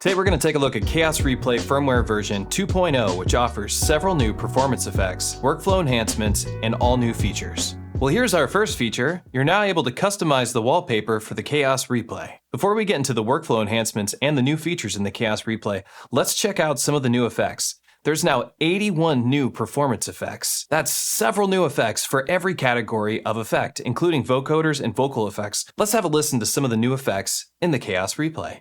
Today we're going to take a look at KAOSS Replay firmware version 2.0, which offers several new performance effects, workflow enhancements, and all new features. Well, here's our first feature. You're now able to customize the wallpaper for the KAOSS Replay. Before we get into the workflow enhancements and the new features in the KAOSS Replay, let's check out some of the new effects. There's now 81 new performance effects. That's several new effects for every category of effect, including vocoders and vocal effects. Let's have a listen to some of the new effects in the KAOSS Replay.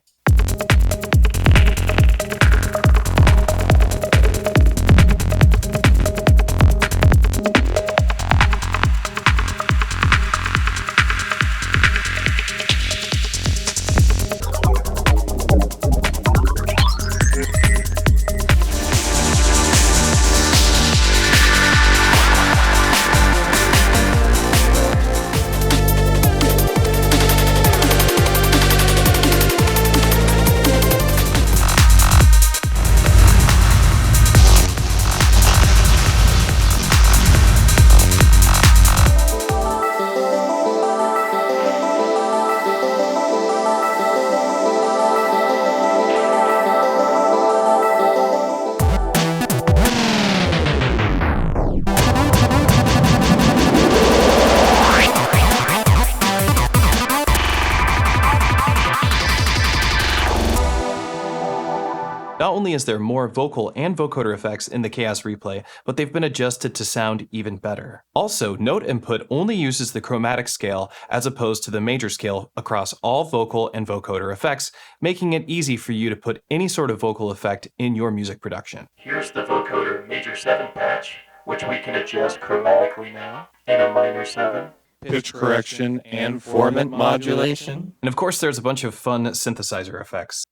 Not only is there more vocal and vocoder effects in the KAOSS Replay, but they've been adjusted to sound even better. Also, note input only uses the chromatic scale as opposed to the major scale across all vocal and vocoder effects, making it easy for you to put any sort of vocal effect in your music production. Here's the vocoder major 7 patch, which we can adjust chromatically now in a minor 7. Pitch correction and formant modulation. And of course, there's a bunch of fun synthesizer effects.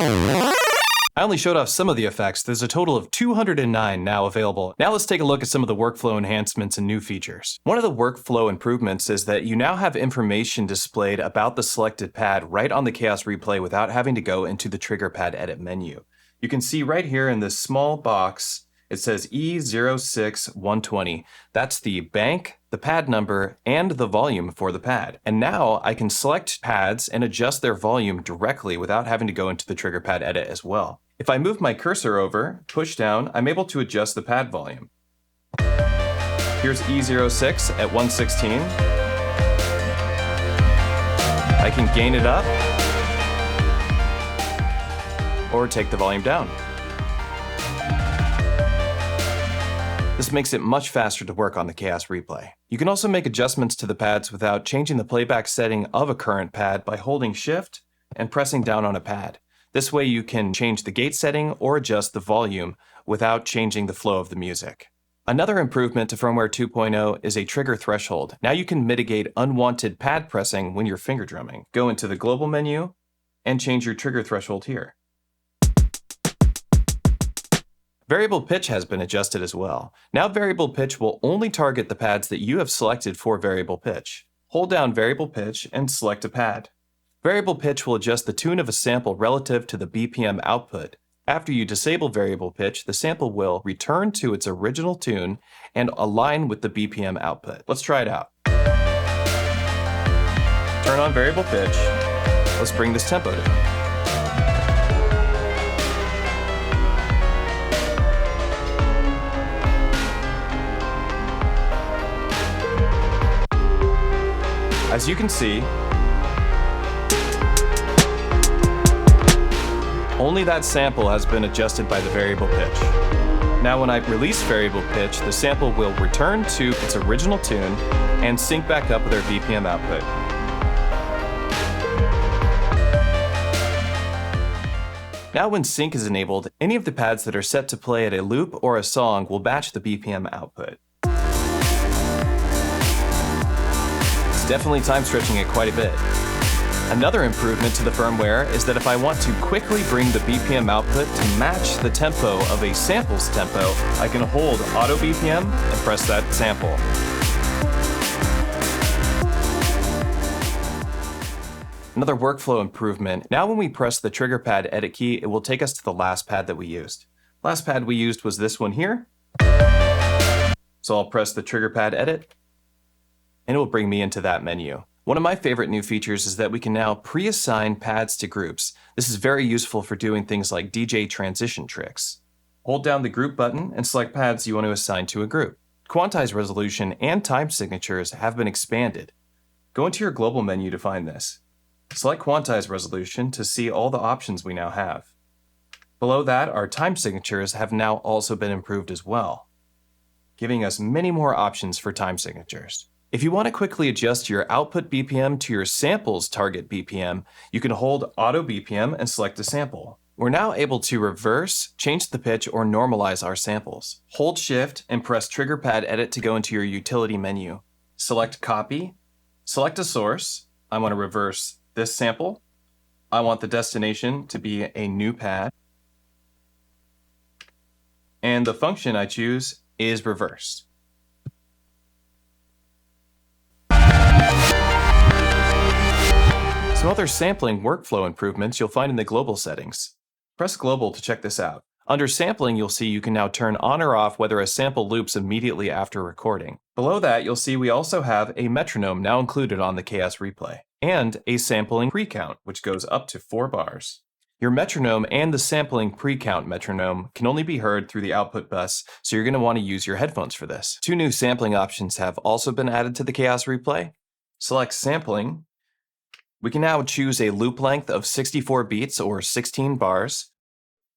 I only showed off some of the effects. There's a total of 209 now available. Now let's take a look at some of the workflow enhancements and new features. One of the workflow improvements is that you now have information displayed about the selected pad right on the KAOSS Replay without having to go into the trigger pad edit menu. You can see right here in this small box, it says E06120. That's the bank, the pad number, and the volume for the pad. And now I can select pads and adjust their volume directly without having to go into the trigger pad edit as well. If I move my cursor over, push down, I'm able to adjust the pad volume. Here's E06 at 116. I can gain it up or take the volume down. This makes it much faster to work on the KAOSS Replay. You can also make adjustments to the pads without changing the playback setting of a current pad by holding Shift and pressing down on a pad. This way you can change the gate setting or adjust the volume without changing the flow of the music. Another improvement to firmware 2.0 is a trigger threshold. Now you can mitigate unwanted pad pressing when you're finger drumming. Go into the global menu and change your trigger threshold here. Variable pitch has been adjusted as well. Now variable pitch will only target the pads that you have selected for variable pitch. Hold down variable pitch and select a pad. Variable pitch will adjust the tune of a sample relative to the BPM output. After you disable variable pitch, the sample will return to its original tune and align with the BPM output. Let's try it out. Turn on variable pitch. Let's bring this tempo down. As you can see, only that sample has been adjusted by the variable pitch. Now when I release variable pitch, the sample will return to its original tune and sync back up with our BPM output. Now when sync is enabled, any of the pads that are set to play at a loop or a song will match the BPM output. Definitely time stretching it quite a bit. Another improvement to the firmware is that if I want to quickly bring the BPM output to match the tempo of a sample's tempo, I can hold Auto BPM and press that sample. Another workflow improvement. Now when we press the trigger pad edit key, it will take us to the last pad that we used. Last pad we used was this one here. So I'll press the trigger pad edit, and it will bring me into that menu. One of my favorite new features is that we can now pre-assign pads to groups. This is very useful for doing things like DJ transition tricks. Hold down the group button and select pads you want to assign to a group. Quantize resolution and time signatures have been expanded. Go into your global menu to find this. Select quantize resolution to see all the options we now have. Below that, our time signatures have now also been improved as well, giving us many more options for time signatures. If you want to quickly adjust your output BPM to your sample's target BPM, you can hold Auto BPM and select a sample. We're now able to reverse, change the pitch, or normalize our samples. Hold Shift and press Trigger Pad Edit to go into your utility menu. Select Copy, select a source. I want to reverse this sample. I want the destination to be a new pad. And the function I choose is reverse. Some other sampling workflow improvements you'll find in the global settings. Press Global to check this out. Under sampling, you'll see you can now turn on or off whether a sample loops immediately after recording. Below that, you'll see we also have a metronome now included on the KAOSS Replay, and a sampling pre-count, which goes up to 4 bars. Your metronome and the sampling pre-count metronome can only be heard through the output bus, so you're going to want to use your headphones for this. 2 new sampling options have also been added to the KAOSS Replay. Select Sampling. We can now choose a loop length of 64 beats or 16 bars,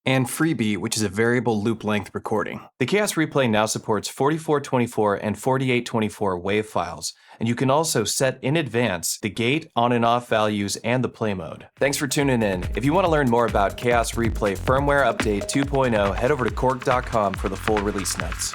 and freebeat, which is a variable loop length recording. The KAOSS Replay now supports 4424 and 4824 WAV files, and you can also set in advance the gate, on and off values, and the play mode. Thanks for tuning in. If you want to learn more about KAOSS Replay Firmware Update 2.0, head over to Korg.com for the full release notes.